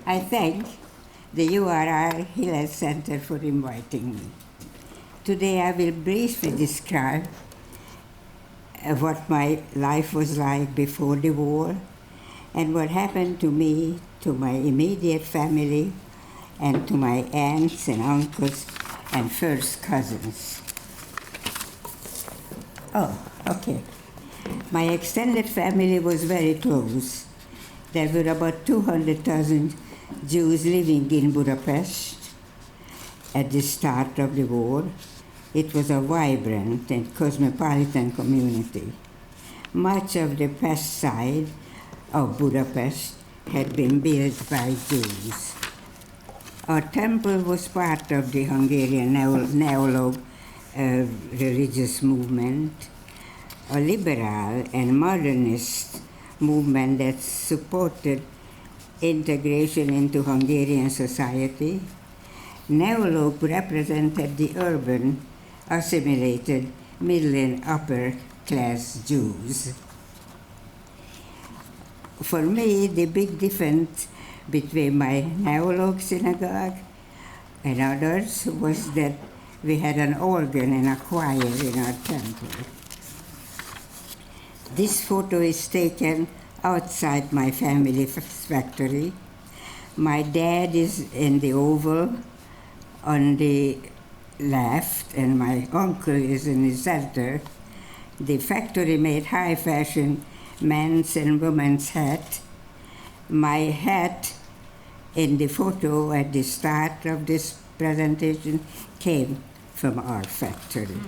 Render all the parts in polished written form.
I thank the URI Hillel Center for inviting me. Today I will briefly describe what my life was like before the war and what happened to me, to my immediate family, and to my aunts and uncles and first cousins. Oh, okay. My extended family was very close. There were about 200,000 Jews living in Budapest at the start of the war. It was a vibrant and cosmopolitan community. Much of the past side of Budapest had been built by Jews. Our temple was part of the Hungarian neolog religious movement, a liberal and modernist movement that supported integration into Hungarian society. Neolog represented the urban, assimilated, middle and upper class Jews. For me, the big difference between my neolog synagogue and others was that we had an organ and a choir in our temple. This photo is taken outside my family factory. My dad is in the oval on the left, and my uncle is in the center. The factory made high fashion men's and women's hats. My hat in the photo at the start of this presentation came from our factory.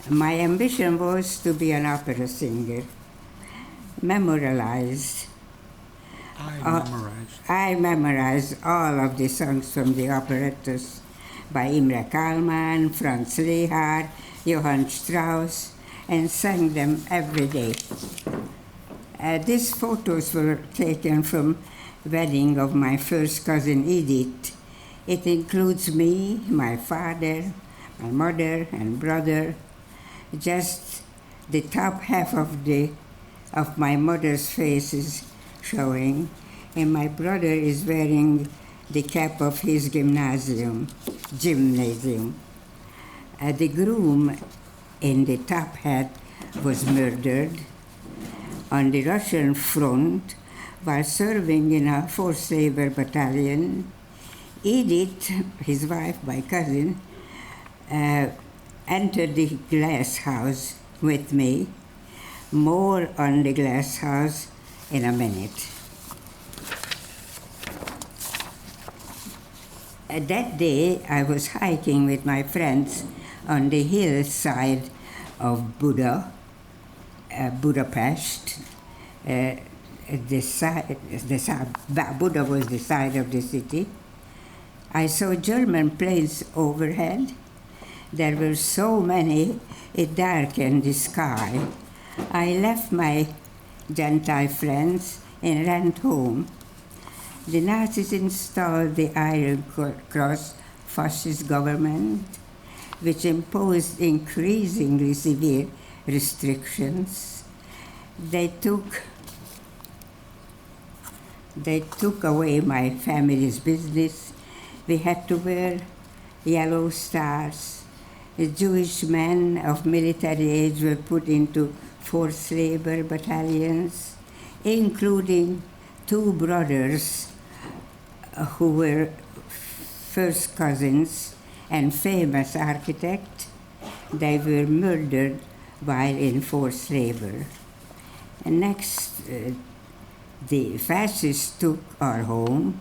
My ambition was to be an opera singer. I memorized all of the songs from the operettas by Imre Kálmán, Franz Lehár, Johann Strauss, and sang them every day. These photos were taken from wedding of my first cousin Edith. It includes me, my father, my mother, and brother. Just the top half of my mother's face is showing, and my brother is wearing the cap of his gymnasium. The groom in the top hat was murdered on the Russian front while serving in a forced labor battalion. Edith, his wife, my cousin, entered the glass house with me. More on the glass house in a minute. That day, I was hiking with my friends on the hillside of Budapest. Buda was the side of the city. I saw German planes overhead. There were so many, it darkened the sky. I left my Gentile friends and ran home. The Nazis installed the Iron Cross fascist government, which imposed increasingly severe restrictions. They took away my family's business. We had to wear yellow stars. The Jewish men of military age were put into forced labor battalions, including two brothers who were first cousins and famous architects. They were murdered while in forced labor. And next, the fascists took our home.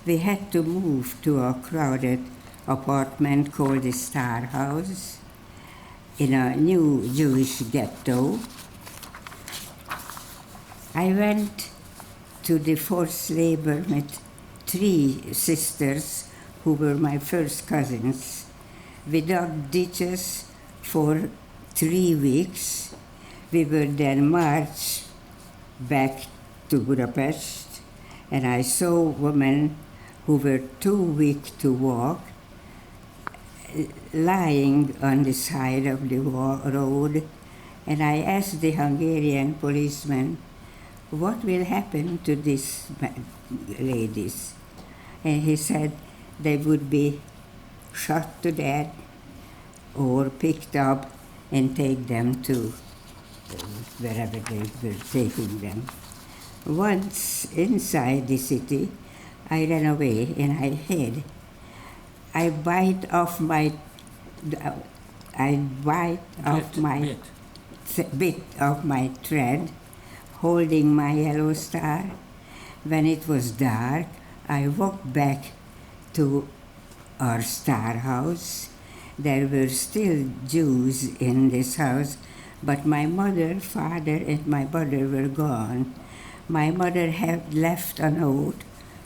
We had to move to a crowded apartment called the Star House in a new Jewish ghetto. I went to the forced labor with 3 sisters who were my first cousins. We dug ditches for 3 weeks. We were then marched back to Budapest, and I saw women who were too weak to walk lying on the side of the road, and I asked the Hungarian policeman what will happen to these ladies? And he said they would be shot to death or picked up and take them to wherever they were taking them. Once inside the city, I ran away and I hid. I bite off my bit of my thread, holding my yellow star. When it was dark, I walked back to our star house. There were still Jews in this house, but my mother, father, and my brother were gone. My mother had left a note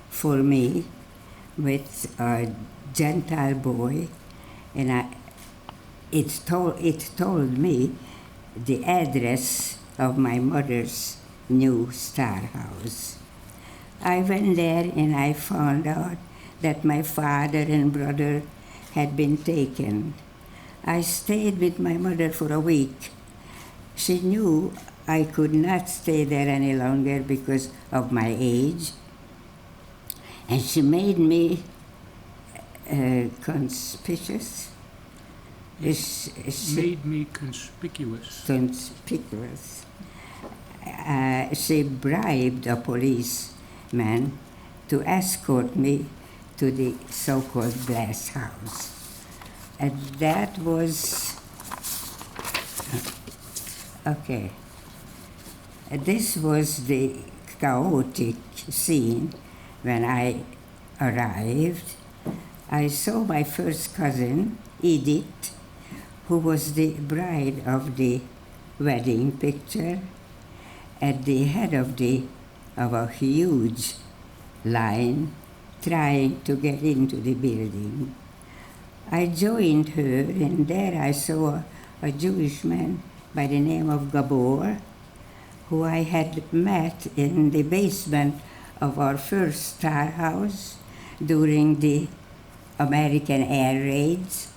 for me with a Gentile boy, and it told me the address of my mother's new star house. I went there and I found out that my father and brother had been taken. I stayed with my mother for a week. She knew I could not stay there any longer because of my age, and she made me conspicuous. Made me conspicuous. Conspicuous. She bribed a policeman to escort me to the so-called glass house. And that was, okay. This was the chaotic scene when I arrived. I saw my first cousin, Edith, who was the bride of the wedding picture, at the head of a huge line trying to get into the building. I joined her, and there I saw a Jewish man by the name of Gabor, who I had met in the basement of our first star house during the American air raids.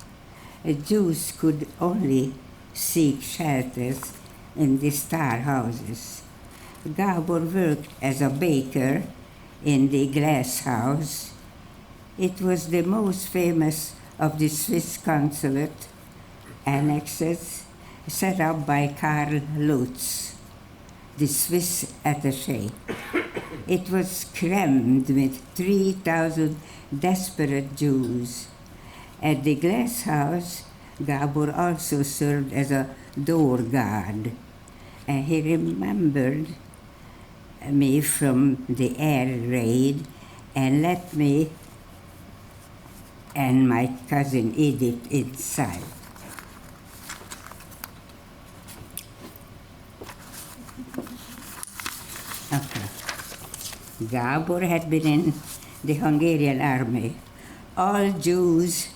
Jews could only seek shelters in the star houses. Gabor worked as a baker in the glass house. It was the most famous of the Swiss Consulate annexes set up by Karl Lutz, the Swiss attaché. It was crammed with 3,000 desperate Jews. At the glass house, Gabor also served as a door guard, and he remembered me from the air raid and let me and my cousin Edith inside. Okay. Gabor had been in the Hungarian army. All Jews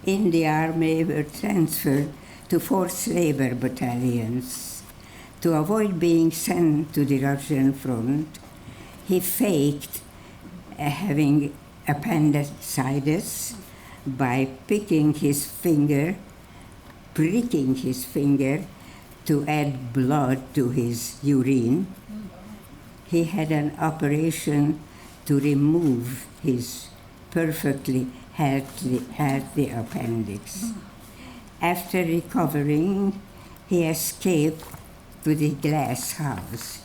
in the army were transferred to forced labor battalions. To avoid being sent to the Russian front, he faked having appendicitis by pricking his finger to add blood to his urine. He had an operation to remove his perfectly healthy appendix. After recovering, he escaped to the glass house.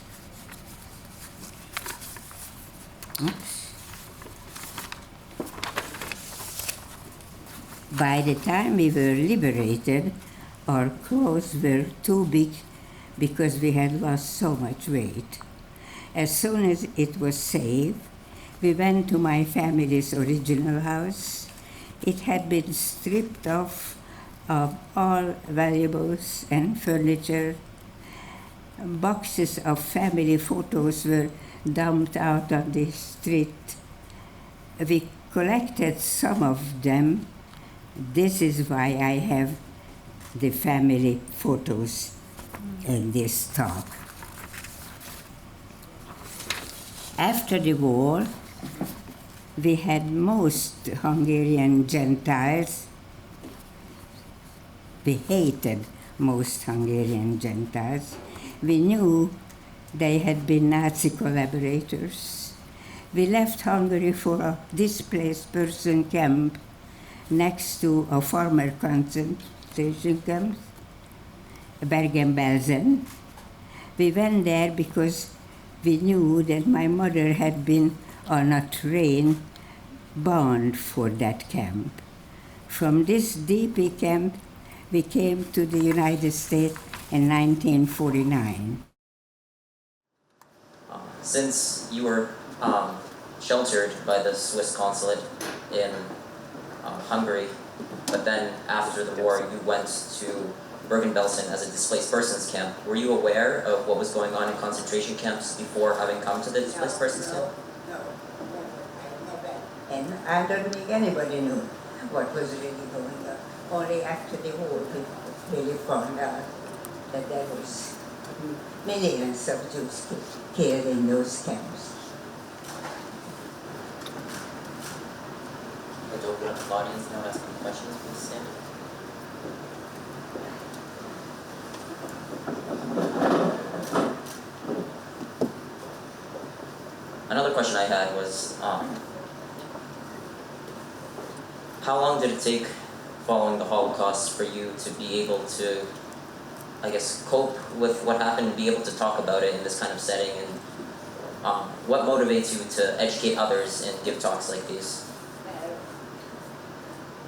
Oops. By the time we were liberated, our clothes were too big because we had lost so much weight. As soon as it was safe, we went to my family's original house. It had been stripped off of all valuables and furniture. Boxes of family photos were dumped out on the street. We collected some of them. This is why I have the family photos in this talk. After the war, we had most Hungarian Gentiles. We hated most Hungarian Gentiles. We knew they had been Nazi collaborators. We left Hungary for a displaced person camp next to a former concentration camp, Bergen-Belsen. We went there because we knew that my mother had been on a train bound for that camp. From this DP camp, we came to the United States in 1949. Since you were sheltered by the Swiss Consulate in Hungary, but then after the war you went to Bergen-Belsen as a displaced persons camp, were you aware of what was going on in concentration camps before having come to the displaced persons camp? No, never. And I don't think anybody knew what was really going on. Only after the war we really found out that there was millions of Jews killed in those camps. I'd open up the audience now, asking questions, please stand. Another question I had was, how long did it take following the Holocaust for you to be able to, I guess, cope with what happened and be able to talk about it in this kind of setting, and what motivates you to educate others and give talks like these?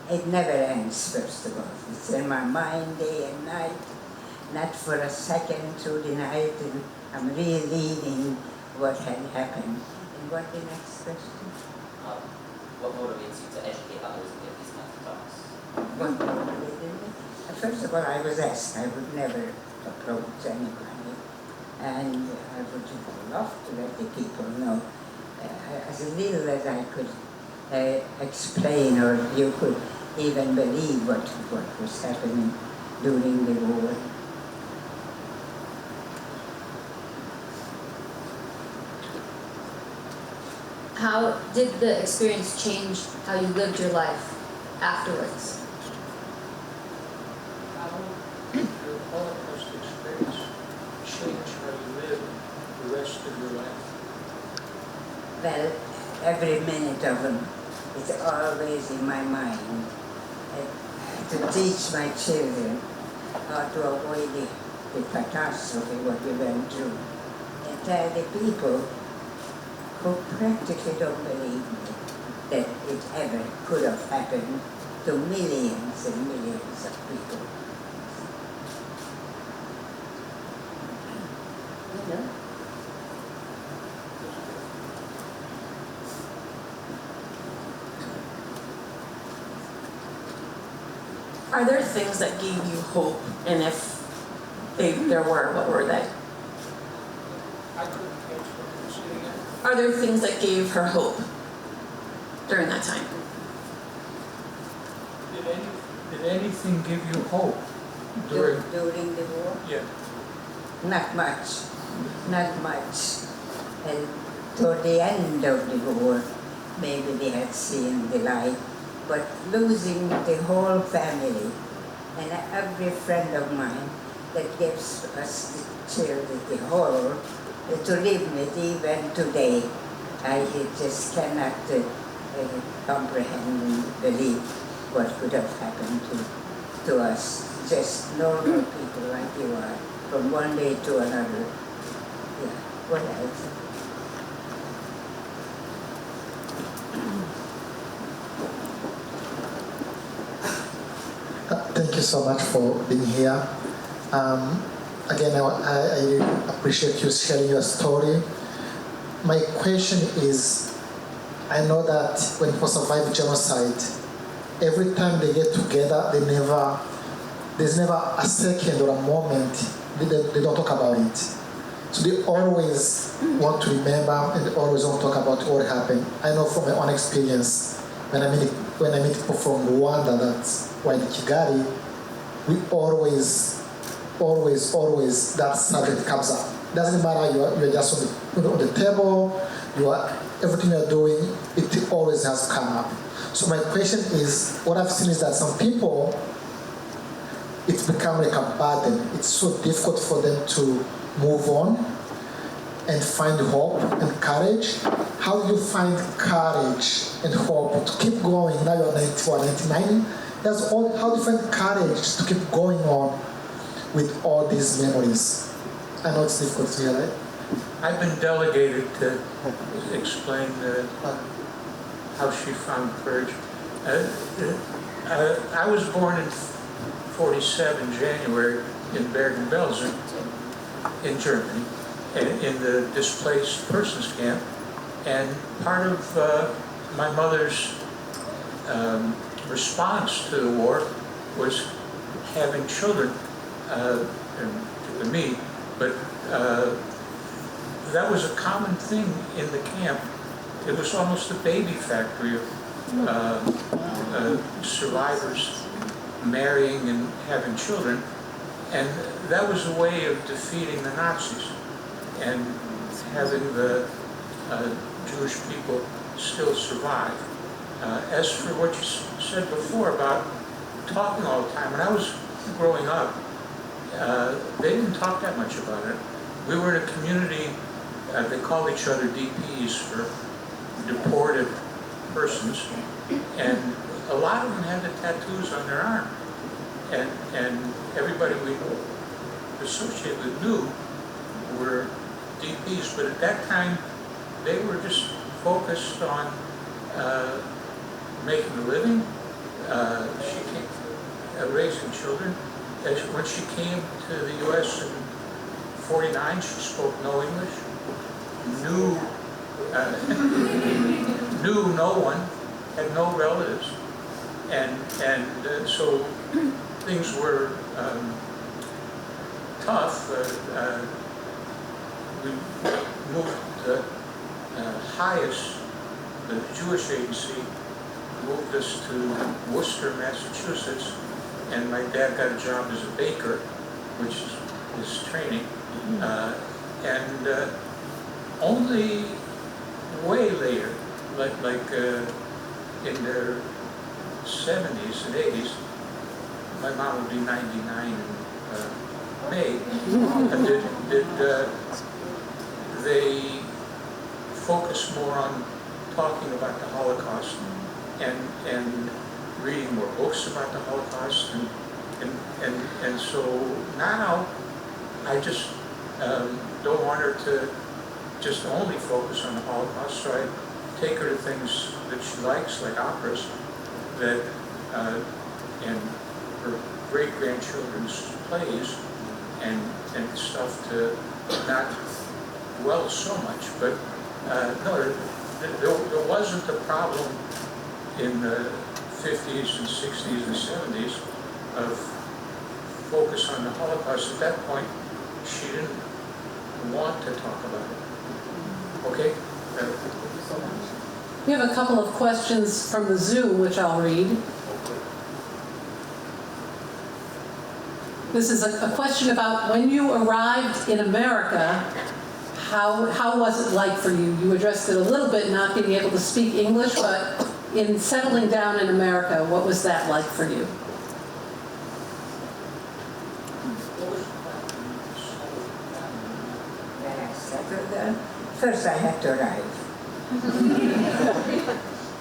It never ends, first of all. It's in my mind day and night, not for a second through the night, and I'm reliving what had happened. And what the next question? What motivates you to educate others and give these kinds of talks? What motivated me? First of all, I was asked. I would never approach anybody, and I would love to let the people know as little as I could explain, or you could even believe what was happening during the war. How did the experience change how you lived your life afterwards? How did your Holocaust experience change how you live the rest of your life? Well, every minute of them is always in my mind. To teach my children how to avoid the catastrophe, what we went through, and tell the people who practically don't believe me that it ever could have happened to millions and millions of people. You know? Are there things that gave you hope? And if there were, what were they? I couldn't catch what you were saying again. Are there things that gave her hope during that time? Did anything give you hope during? During the war? Yeah. Not much. Not much. And toward the end of the war, maybe they had seen the light. But losing the whole family and every friend of mine that gives us the children the horror to live with even today, I just cannot comprehend and believe what could have happened to us, just normal people like you are, from one day to another. Yeah, what else? Thank you so much for being here. Again, I appreciate you sharing your story. My question is, I know that when people survive genocide, every time they get together, there's never a second or a moment they don't talk about it. So they always want to remember and they always want to talk about what happened. I know from my own experience, when I meet people from Rwanda that's in Kigali, we always that subject comes up. Doesn't matter, you're just on the table, everything you're doing, it always has come up. So my question is, what I've seen is that some people, it's become like a burden. It's so difficult for them to move on. and find hope and courage. How do you find courage and hope to keep going? Now you're 91, 99. How do you find courage to keep going on with all these memories? I know it's difficult to hear, right? I've been delegated to explain how she found courage. I was born in 47 January in Bergen-Belsen in Germany, in the displaced persons camp, and part of my mother's response to the war was having children, and to me, but that was a common thing in the camp. It was almost a baby factory of survivors marrying and having children, and that was a way of defeating the Nazis and having the Jewish people still survive. As for what you said before about talking all the time, when I was growing up, they didn't talk that much about it. We were in a community, they called each other DPs for deported persons, and a lot of them had the tattoos on their arm. And everybody we associated with knew were DPs, but at that time they were just focused on making a living, raising children. When she came to the U.S. in 49, she spoke no English, knew no one, had no relatives, and so things were tough. We moved the highest, the Jewish agency, moved us to Worcester, Massachusetts, and my dad got a job as a baker, which is his training, and only way later, like in their 70s and 80s, my mom would be 99 in May, did they focus more on talking about the Holocaust and reading more books about the Holocaust, and so now I just don't want her to just only focus on the Holocaust, so I take her to things that she likes, like operas, that and her great-grandchildren's plays and stuff, to not dwell so much, but no, there wasn't a problem in the 50s and 60s and 70s of focus on the Holocaust. At that point, she didn't want to talk about it. Okay? We have a couple of questions from the Zoom, which I'll read. This is a question about when you arrived in America, how was it like for you? You addressed it a little bit, not being able to speak English, but in settling down in America, what was that like for you? First I had to arrive.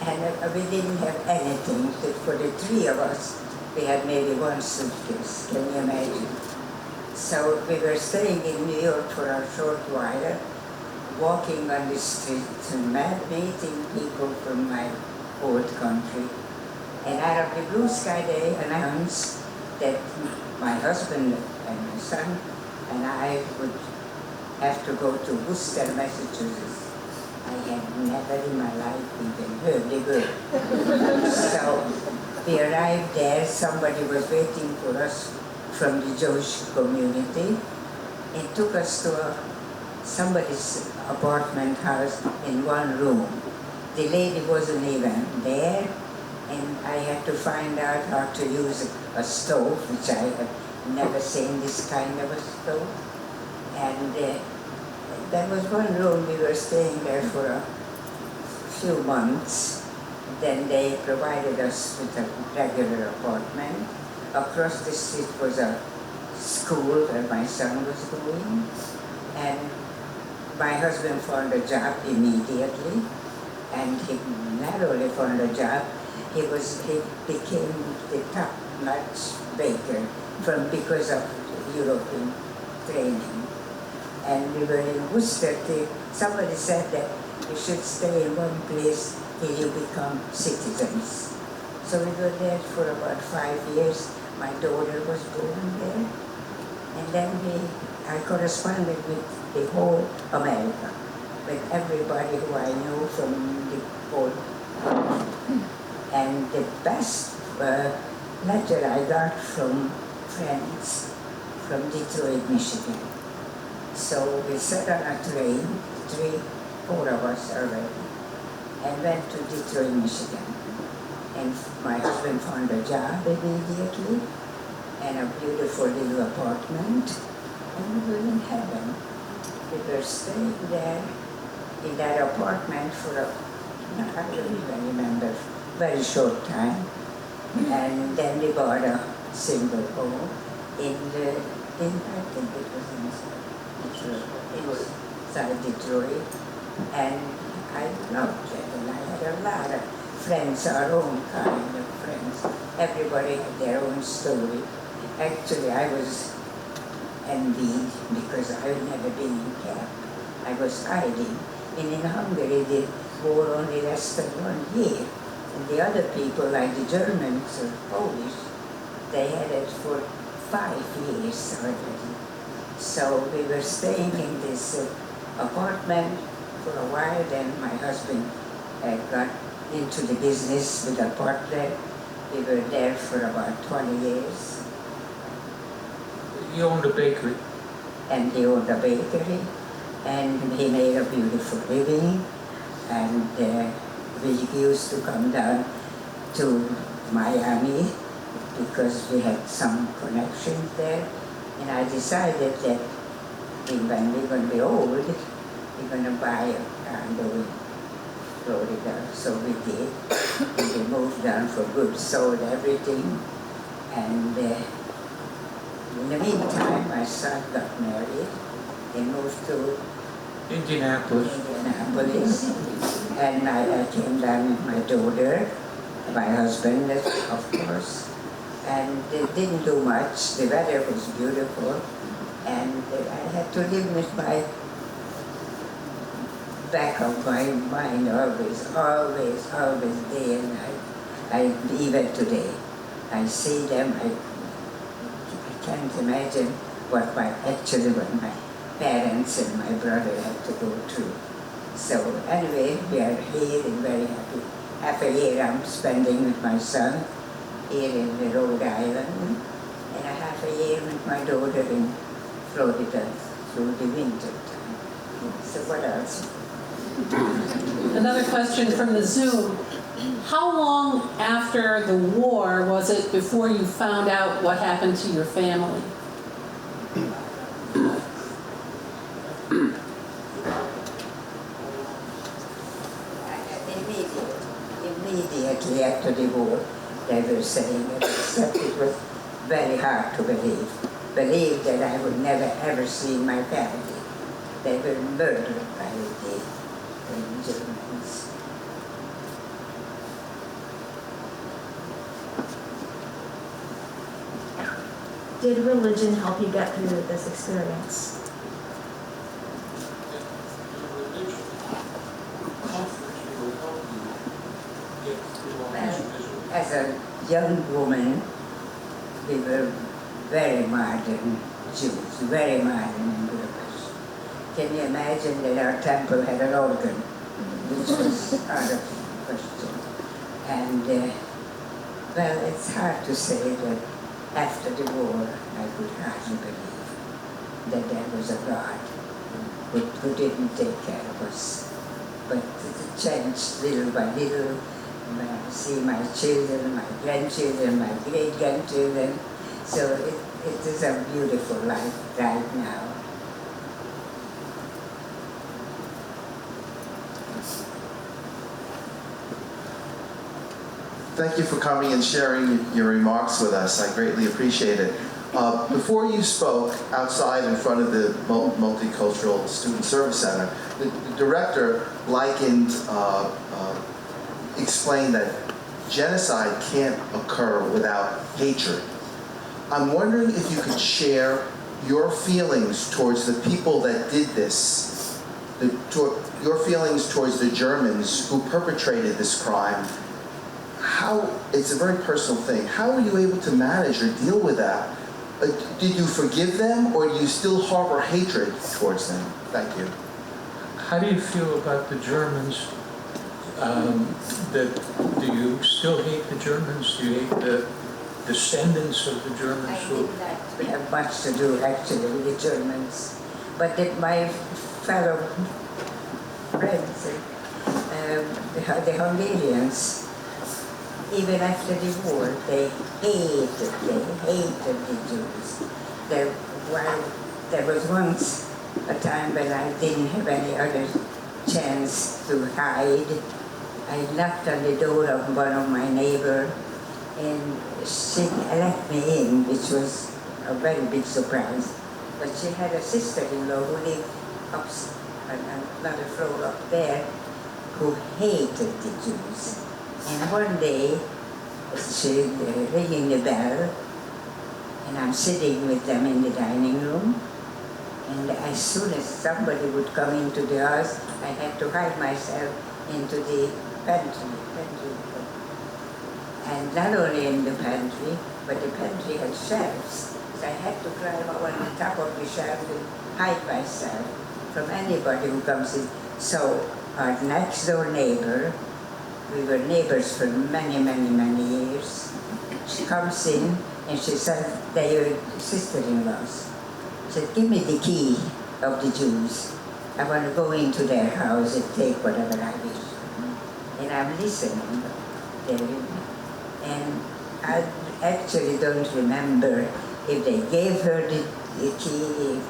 And we didn't have anything. For the three of us, we had maybe one suitcase, can you imagine? So we were staying in New York for a short while, walking on the streets and meeting people from my old country. And out of the blue sky they announced that my husband and my son and I would have to go to Worcester, Massachusetts. I had never in my life even heard the word. So we arrived there, somebody was waiting for us from the Jewish community and took us to somebody's apartment house in one room. The lady wasn't even there, and I had to find out how to use a stove, which I had never seen this kind of a stove. And there was one room, we were staying there for a few months. Then they provided us with a regular apartment. Across the street was a school where my son was going. And my husband found a job immediately, and he not only found a job, he became the top-notch baker because of European training. And we were in Worcester. Somebody said that you should stay in one place till you become citizens. So we were there for about 5 years. My daughter was born there. And then I corresponded with the whole America, with everybody who I knew from the whole. And the best letter I got from friends from Detroit, Michigan. So we sat on a train, 4 of us already, and went to Detroit, Michigan. And my husband found a job immediately, and a beautiful little apartment, and we were in heaven. We were staying there in that apartment for I don't even remember, very short time. And then we bought a single home I think it was inside Detroit. And I loved it, and I had a lot of friends, our own kind of friends. Everybody had their own story. Actually, I was envied because I had never been in camp. I was hiding. And in Hungary, the war only lasted 1 year. And the other people, like the Germans or Polish, they had it for 5 years already. So we were staying in this apartment for a while. Then my husband got into the business with a partner. We were there for about 20 years. He owned a bakery. And he owned a bakery, and he made a beautiful living. And we used to come down to Miami because we had some connections there. And I decided that when we're going to be old, we're going to buy a condo in Florida. So we did. And we moved down for good, sold everything. And in the meantime, my son got married. He moved to Indianapolis. And I came down with my daughter, my husband, of course. And they didn't do much. The weather was beautiful. And I had to live with my back of my mind always day and night. Even today, I see them. I can't imagine what my parents and my brother had to go through. So anyway, we are here and very happy. Half a year I'm spending with my son here in Rhode Island, and a half a year with my daughter in Florida through the winter time. So what else? Another question from the Zoom. How long after the war was it before you found out what happened to your family? Immediately after the war, they were saying it, except it was very hard to believe that I would never ever see my family. They were murdered by the Germans. Did religion help you get through this experience? As a young woman, we were very modern Jews, very modern in Budapest. Can you imagine that our temple had an organ, which was out of question? And, well, it's hard to say that after the war, I could hardly believe that there was a God who didn't take care of us. But it changed little by little. I see my children, my grandchildren, my great-grandchildren. So it is a beautiful life right now. Thank you for coming and sharing your remarks with us. I greatly appreciate it. Before you spoke outside in front of the Multicultural Student Service Center, the director explained that genocide can't occur without hatred. I'm wondering if you could share your feelings towards the people that did this, your feelings towards the Germans who perpetrated this crime. It's a very personal thing. How were you able to manage or deal with that? Did you forgive them, or do you still harbor hatred towards them? Thank you. How do you feel about the Germans? Do you still hate the Germans? Do you hate the descendants of the Germans? I did not have much to do actually with the Germans, but that my fellow friends, the Hungarians, even after the war, they hated the Jews. There was once a time when I didn't have any other chance to hide. I knocked on the door of one of my neighbors, and she let me in, which was a very big surprise. But she had a sister-in-law who lived up on another floor up there, who hated the Jews. And one day, she ringing the bell, and I'm sitting with them in the dining room. And as soon as somebody would come into the house, I had to hide myself into the pantry. And not only in the pantry, but the pantry had shelves. So I had to climb up on the top of the shelf and hide myself from anybody who comes in. So our next door neighbor, we were neighbors for many, many, many years. She comes in and she said, they're your sister-in-laws. She said, give me the key of the Jews. I want to go into their house and take whatever I wish. And I'm listening. And I actually don't remember if they gave her the key,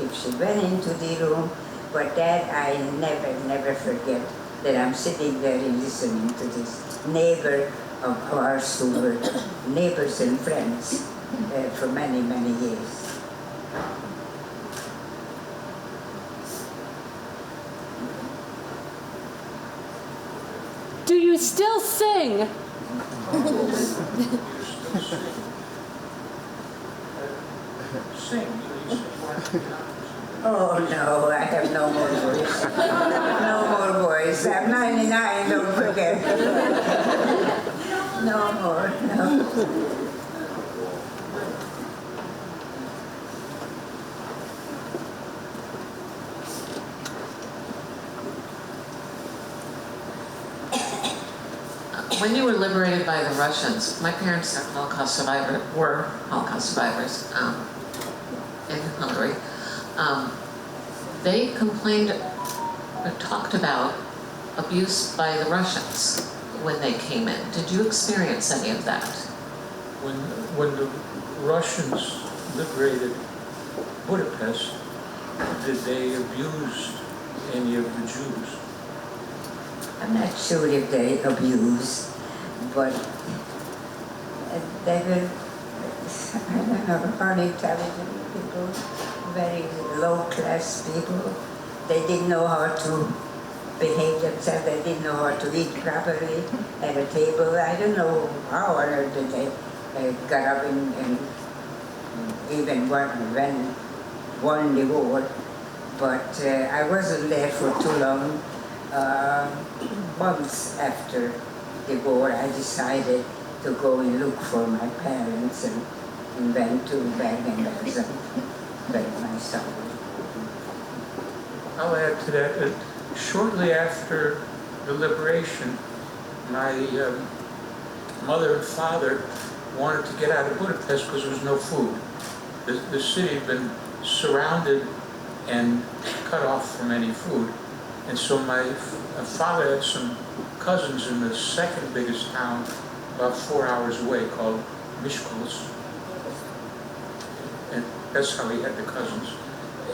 if she went into the room, but that I never forget, that I'm sitting there and listening to this neighbor of ours who were neighbors and friends for many, many years. Do you still sing? Sing. Oh no, I have no more voice. No more voice. I'm 99, don't forget. No more, no. When you were liberated by the Russians, my parents were Holocaust survivors in Hungary. They complained or talked about abuse by the Russians when they came in. Did you experience any of that? When the Russians liberated Budapest, did they abuse any of the Jews? I'm not sure if they abused, but they were, I don't know, unintelligent people, very low-class people. They didn't know how to behave themselves. They didn't know how to eat properly at a table. I don't know how on earth did they got up and even won the war. But I wasn't there for too long. Months after the war, I decided to go and look for my parents and went to Bergen-Belsen, where my son was. I'll add to that, shortly after the liberation, my mother and father wanted to get out of Budapest because there was no food. The city had been surrounded and cut off from any food. And so my father had some cousins in the second biggest town, about 4 hours away, called Miskolc. And that's how he had the cousins.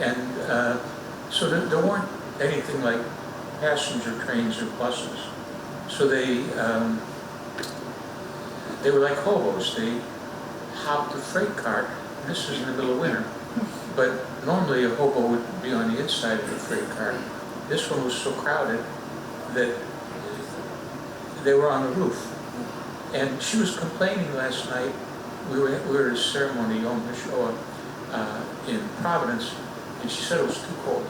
And so there weren't anything like passenger trains or buses. So they were like hobos. They hopped a freight car This is in the middle of winter. But normally a hobo would be on the inside of the freight car. This one was so crowded that they were on the roof. And she was complaining last night. We were at a ceremony, Yom HaShoah, in Providence, and she said it was too cold.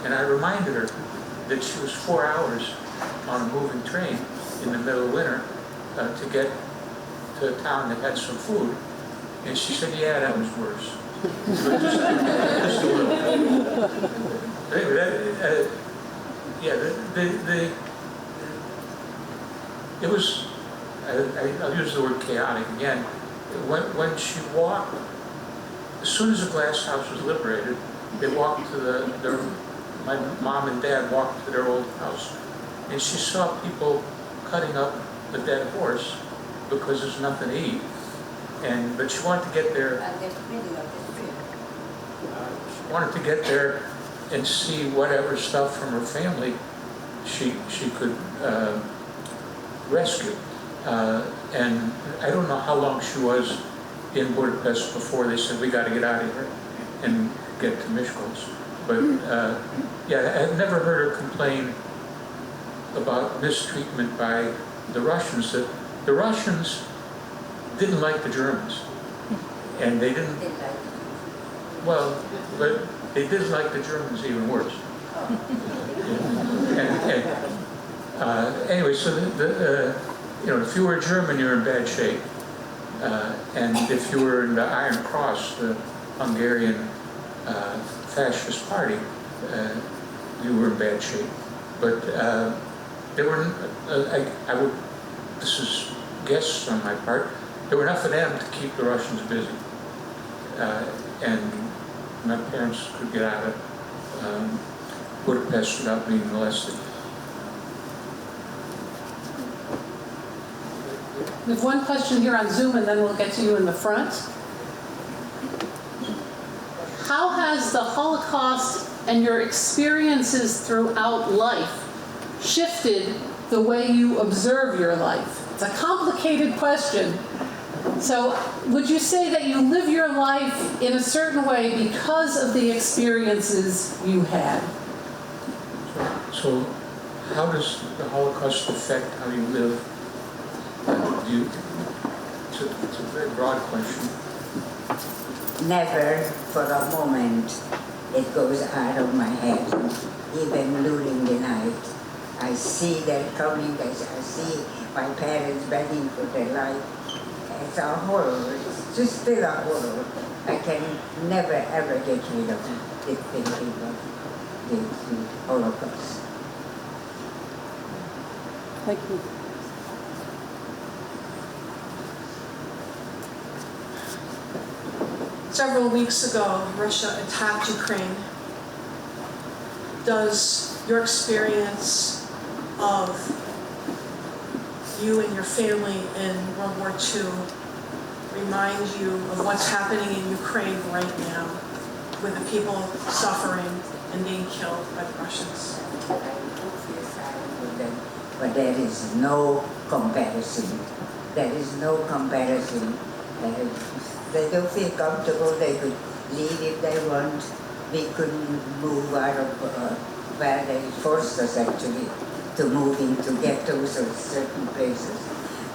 And I reminded her that she was 4 hours on a moving train in the middle of winter to get to a town that had some food. And she said, yeah, that was worse. Just a little. Anyway, it was, I'll use the word chaotic again. When she walked, as soon as the glass house was liberated, they walked to my mom and dad walked to their old house. And she saw people cutting up the dead horse because there's nothing to eat. But she wanted to get there. She wanted to get there and see whatever stuff from her family she could rescue. And I don't know how long she was in Budapest before they said, we got to get out of here and get to Miskolc. But yeah, I've never heard her complain about mistreatment by the Russians. The Russians didn't like the Germans, and they didn't. Well, but they did like the Germans even worse. Anyway, so if you were a German, you're in bad shape, and if you were in the Iron Cross, the Hungarian fascist party, you were in bad shape. But there were, I would. This is guess on my part. There were enough of them to keep the Russians busy, and my parents could get out of Budapest without being molested. We have one question here on Zoom, and then we'll get to you in the front. How has the Holocaust and your experiences throughout life shifted the way you observe your life? It's a complicated question. So would you say that you live your life in a certain way because of the experiences you had? So how does the Holocaust affect how you live? It's a very broad question. Never for a moment it goes out of my head. Even during the night, I see them coming, I see my parents begging for their life. It's a horror, it's just still a horror. I can never ever get rid of the thinking of the Holocaust. Thank you. Several weeks ago, Russia attacked Ukraine. Does your experience of you and your family in World War II remind you of what's happening in Ukraine right now with the people suffering and being killed by the Russians? I don't feel sorry for them, but there is no comparison. There is no comparison. They don't feel comfortable. They could leave if they want. We couldn't move out of where they forced us actually to move into ghettos or certain places.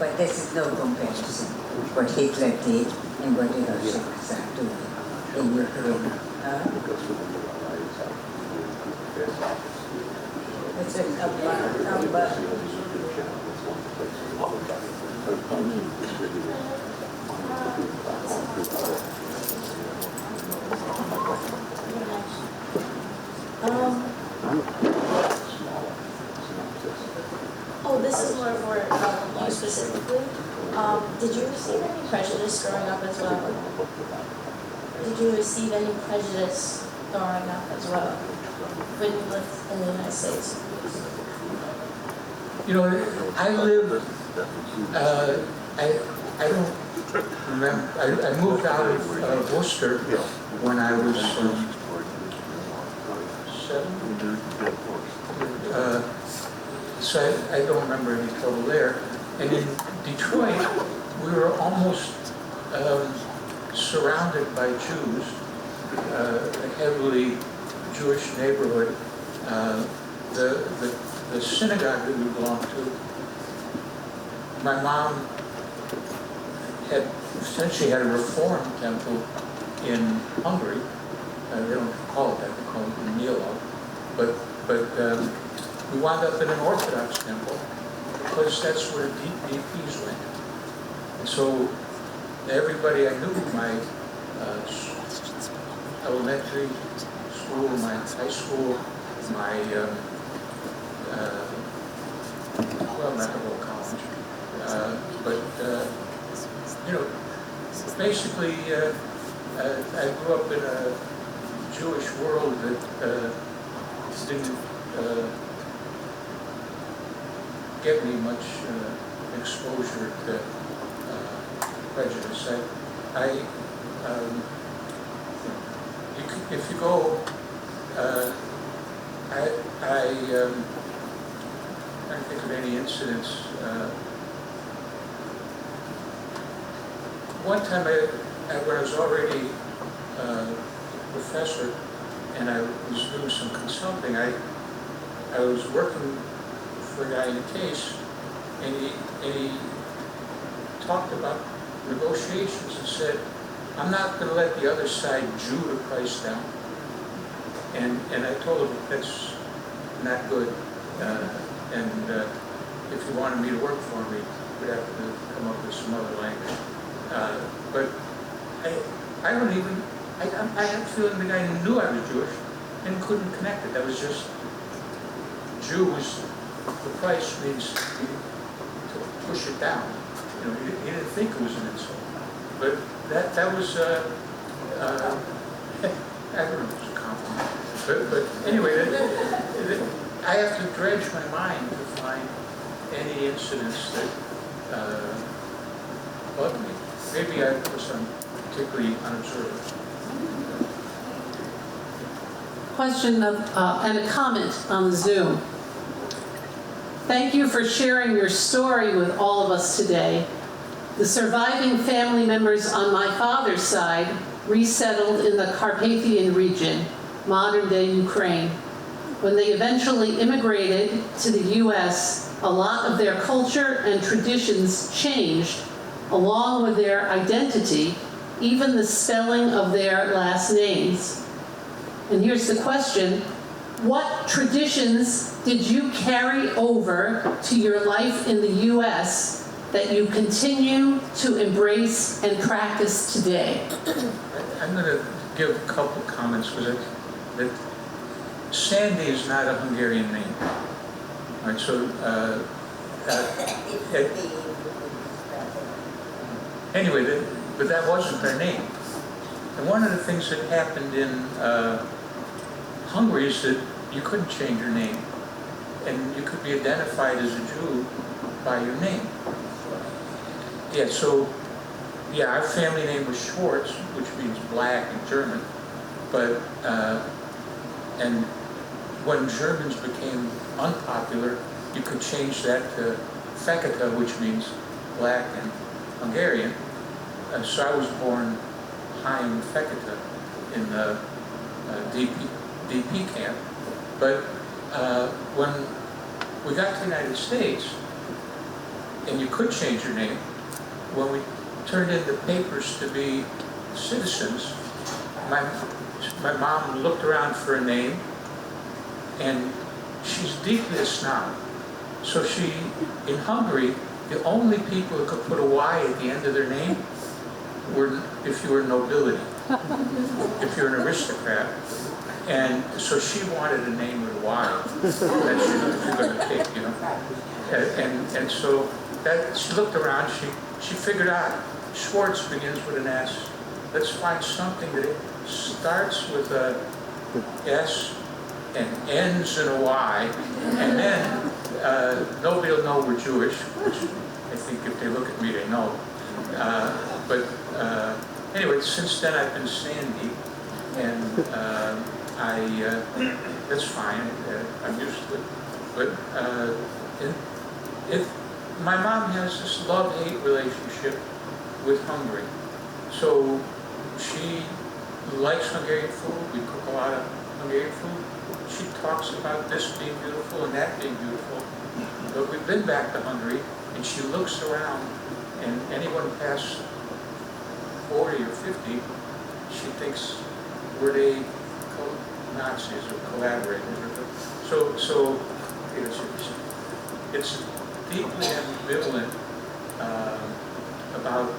But this is no comparison. What Hitler did and what the Russians are doing in Ukraine. It's a number. Oh, this is more for you specifically. Did you receive any prejudice growing up as well? Did you receive any prejudice growing up as well when you lived in the United States? I lived, I don't remember, I moved out of Worcester when I was 7. So I don't remember any trouble there. And in Detroit, we were almost surrounded by Jews, a heavily Jewish neighborhood. The synagogue that we belonged to, my mom had essentially had a Reform temple in Hungary. They don't call it that; they call it Milo. But we wound up in an Orthodox temple because that's where DPs went. And so everybody I knew, my elementary school, my high school, my well, not the whole college, but you know, basically, I grew up in a Jewish world that didn't get me much exposure to prejudice. If you go, I can't think of any incidents. One time, when I was already a professor and I was doing some consulting, I was working for a guy in a case, and he talked about negotiations and said, "I'm not going to let the other side Jew the price down." And I told him that's not good. If he wanted me to work for me, we'd have to come up with some other language. But I don't even, I had a feeling the guy knew I was Jewish and couldn't connect it. That was just, Jews, the price means to push it down. You know, he didn't think it was an insult. But that was, I don't know if it was a compliment. But anyway, I have to dredge my mind to find any incidents that bugged me. Maybe I was particularly unobservant. Question of, and a comment on Zoom. Thank you for sharing your story with all of us today. The surviving family members on my father's side resettled in the Carpathian region, modern-day Ukraine. When they eventually immigrated to the US, a lot of their culture and traditions changed, along with their identity, even the spelling of their last names. And here's the question: what traditions did you carry over to your life in the US that you continue to embrace and practice today? I'm going to give a couple comments because that Sandy is not a Hungarian name. All right, so anyway, but that wasn't their name. And one of the things that happened in Hungary is that you couldn't change your name, and you could be identified as a Jew by your name. Yeah, so yeah, our family name was Schwartz, which means black in German, but and when Germans became unpopular, you could change that to Fekete, which means black in Hungarian. So I was born Haim Fekete in the DP camp. But when we got to the United States, and you could change your name, when we turned in the papers to be citizens, my mom looked around for a name, and she's deeply a snob. So in Hungary, the only people who could put a Y at the end of their name were if you were nobility, if you're an aristocrat. And so she wanted a name with a Y that she was going to take, you know. And so that she looked around, she figured out Schwartz begins with an S. Let's find something that starts with a S and ends in a Y, and then nobody will know we're Jewish, which I think if they look at me, they know. But anyway, since then I've been Sandy, and that's fine. I'm used to it. But my mom has this love-hate relationship with Hungary. So she likes Hungarian food. We cook a lot of Hungarian food. She talks about this being beautiful and that being beautiful. But we've been back to Hungary, and she looks around, and anyone past 40 or 50, she thinks were they Nazis or collaborators. So it's deeply ambivalent about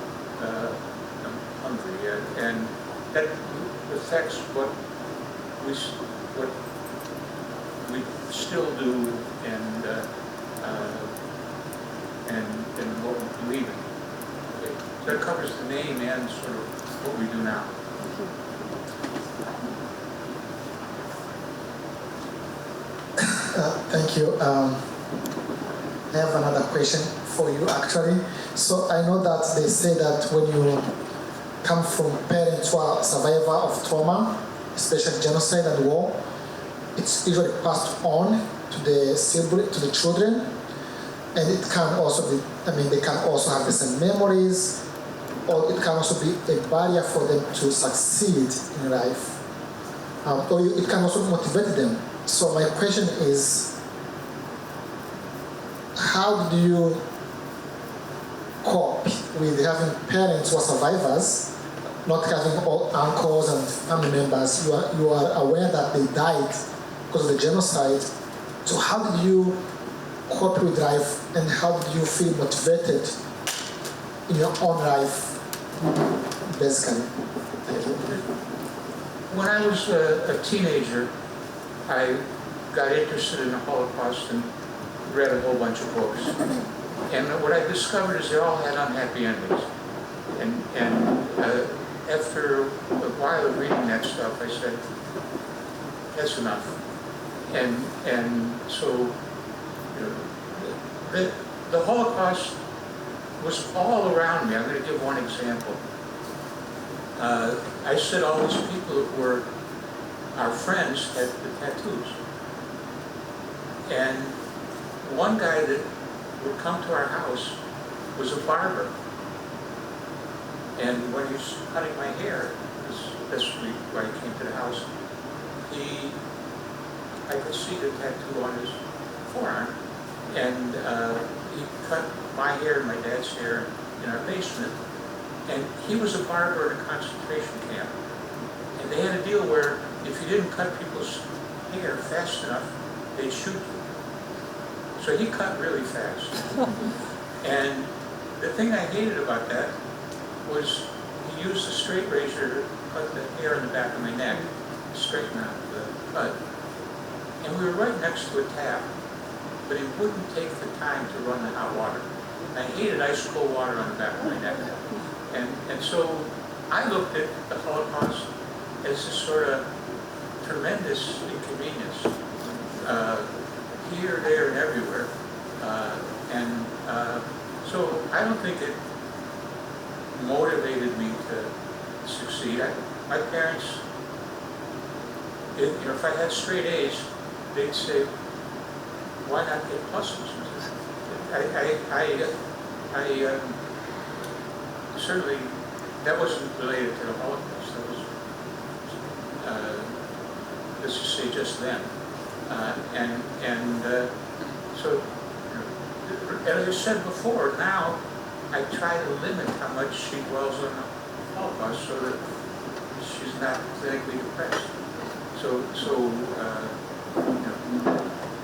Hungary, and that affects what we still do and what we believe in. So it covers the name and sort of what we do now. Thank you. I have another question for you actually. So I know that they say that when you come from parents who are survivor of trauma, especially genocide and war, it's usually passed on to the children, and it can also be, they can also have the same memories, or it can also be a barrier for them to succeed in life, or it can also motivate them. So my question is, how do you cope with having parents who are survivors, not having all uncles and family members? You are aware that they died because of the genocide. So how did you cope with life, and how did you feel motivated in your own life, basically? Thank you. When I was a teenager, I got interested in the Holocaust and read a whole bunch of books. And what I discovered is they all had unhappy endings. And after a while of reading that stuff, I said, that's enough. And so the Holocaust was all around me. I'm going to give one example. I said all these people that were our friends had the tattoos. And one guy that would come to our house was a barber. And when he was cutting my hair, this week when he came to the house, I could see the tattoo on his forearm. And he cut my hair and my dad's hair in our basement. And he was a barber in a concentration camp. And they had a deal where if you didn't cut people's hair fast enough, they'd shoot you. So he cut really fast. And the thing I hated about that was he used a straight razor to cut the hair in the back of my neck, straighten out the cut. And we were right next to a tap, but he wouldn't take the time to run the hot water. I hated ice cold water on the back of my neck. And so I looked at the Holocaust as this sort of tremendous inconvenience, here, there, and everywhere. So I don't think it motivated me to succeed. My parents, if I had straight A's, they'd say, why not get pluses? I certainly, that wasn't related to the Holocaust. That was, let's just say, just then. So, as I said before, now I try to limit how much she dwells on the Holocaust so that she's not clinically depressed. So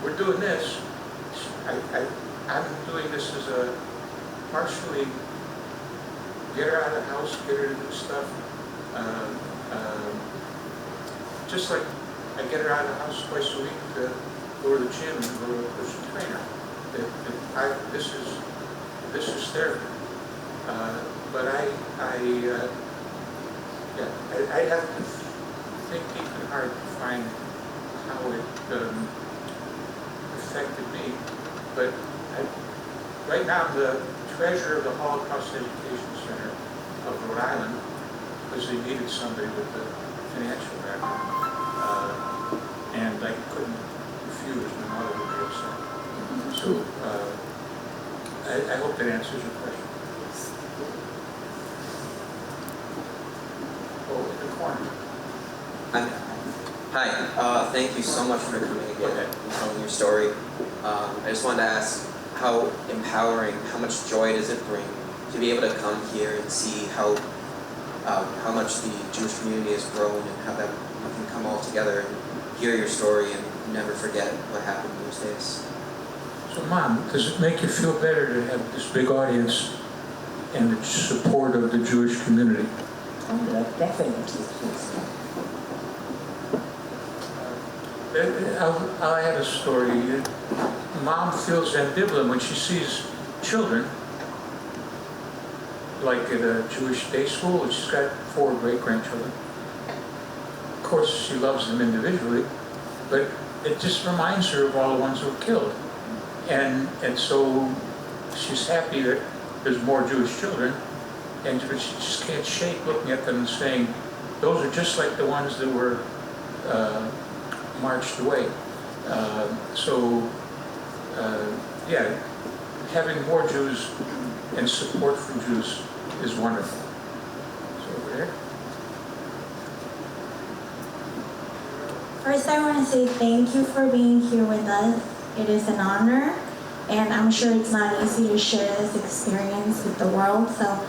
we're doing this. I'm doing this as a partially get her out of the house, get her to do stuff. Just like I get her out of the house twice a week to go to the gym and go to a personal trainer. This is therapy. But I have to think deep and hard to find how it affected me. But right now I'm the treasurer of the Holocaust Education Center of Rhode Island because they needed somebody with a financial background. And I couldn't refuse, my mother would be upset. So I hope that answers your question. Hi, thank you so much for coming again and telling your story. I just wanted to ask how empowering, how much joy does it bring to be able to come here and see how much the Jewish community has grown and how that we can come all together and hear your story and never forget what happened in those days. So Mom, does it make you feel better to have this big audience and the support of the Jewish community? Oh, that definitely. I'll add a story. Mom feels ambivalent when she sees children, like at a Jewish day school, and she's got 4 great-grandchildren. Of course, she loves them individually, but it just reminds her of all the ones who were killed. And so she's happy that there's more Jewish children, but she just can't shake looking at them and saying, those are just like the ones that were marched away. Yeah, having more Jews and support from Jews is wonderful. So over there. First, I want to say thank you for being here with us. It is an honor, and I'm sure it's not easy to share this experience with the world, so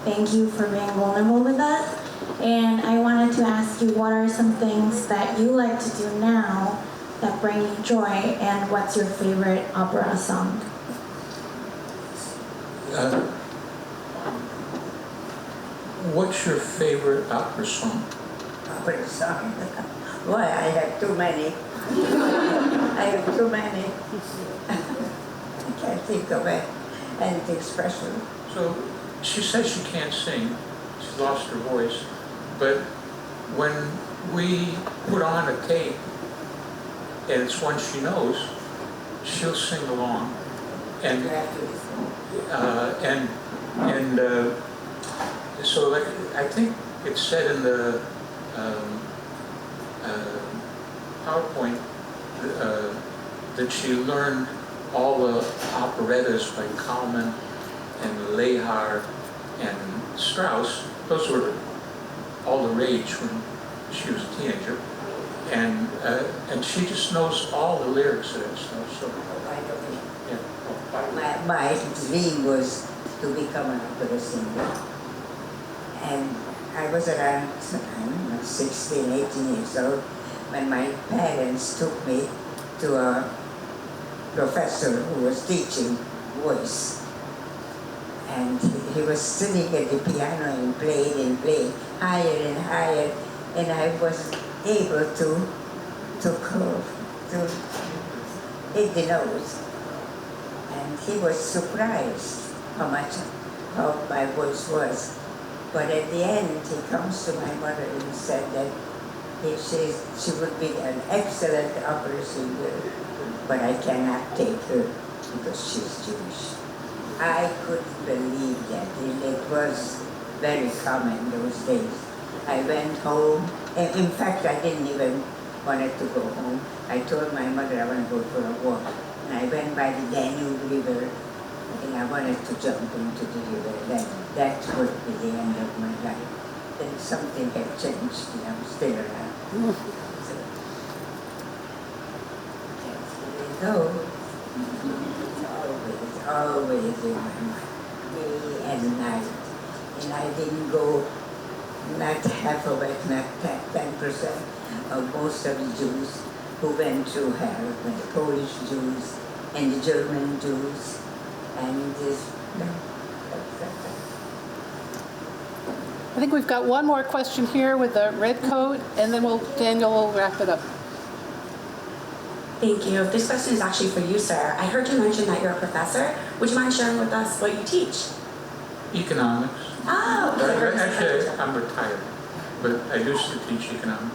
thank you for being vulnerable with us. And I wanted to ask you, what are some things that you like to do now that bring you joy, and what's your favorite opera song? What's your favorite opera song? Opera song? Boy, I have too many. I have too many. I can't think of anything expression. So she says she can't sing. She's lost her voice. But when we put on a tape, and it's one she knows, she'll sing along. And so like, I think it's said in the PowerPoint that she learned all the operettas by Kalman and Lehar and Strauss. Those were all the rage when she was a teenager, and she just knows all the lyrics of that stuff. So, yeah. My dream was to become an opera singer, and I was around 16, 18 years old when my parents took me to a professor who was teaching voice. And he was sitting at the piano and played higher and higher, and I was able to hit the notes. And he was surprised how my voice was. But at the end, he comes to my mother and said that she would be an excellent opera singer, but I cannot take her because she's Jewish. I couldn't believe that, and it was very common those days. I went home, and in fact I didn't even want to go home. I told my mother I want to go for a walk, and I went by the Danube River, and I wanted to jump into the river. That would be the end of my life. Then something had changed, and I'm still around. So, always in my mind, day and night. And I didn't go, not half of it, not 10% of most of the Jews who went through hell, the Polish Jews and the German Jews, and this, I think we've got one more question here with the red coat, and then Daniel will wrap it up. Thank you. This question is actually for you, sir. I heard you mention that you're a professor. Would you mind sharing with us what you teach? Economics. Oh, okay. Actually, I'm retired, but I used to teach economics.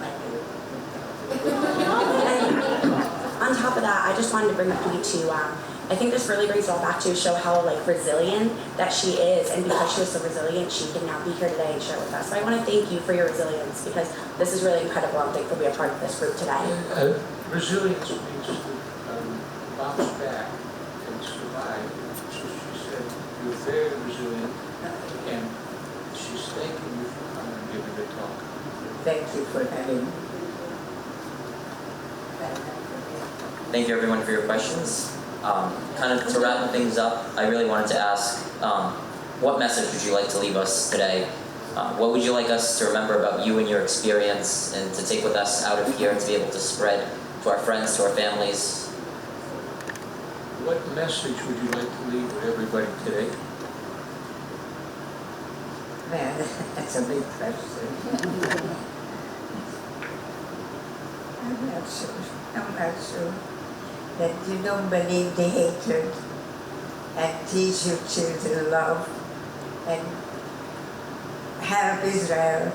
On top of that, I just wanted to bring a point to, I think this really brings it all back to show how resilient that she is, and because she was so resilient, she can now be here today and share with us. So I want to thank you for your resilience, because this is really incredible. I'm thankful to be a part of this group today. Resilience means to bounce back and survive. So she said, you're very resilient, and she's thanking you for coming and giving the talk. Thank you for having me. thank you everyone for your questions. Kind of to wrap things up, I really wanted to ask, what message would you like to leave us today? What would you like us to remember about you and your experience, and to take with us out of here and to be able to spread to our friends, to our families? What message would you like to leave with everybody today? Man, that's a big question. I'm not sure that you don't believe the hatred and teach your children love and help Israel.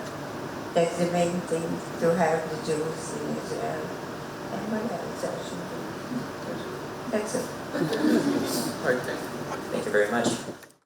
That's the main thing, to help the Jews in Israel. And what else I should do? That's it. Right, thank you. Thank you very much.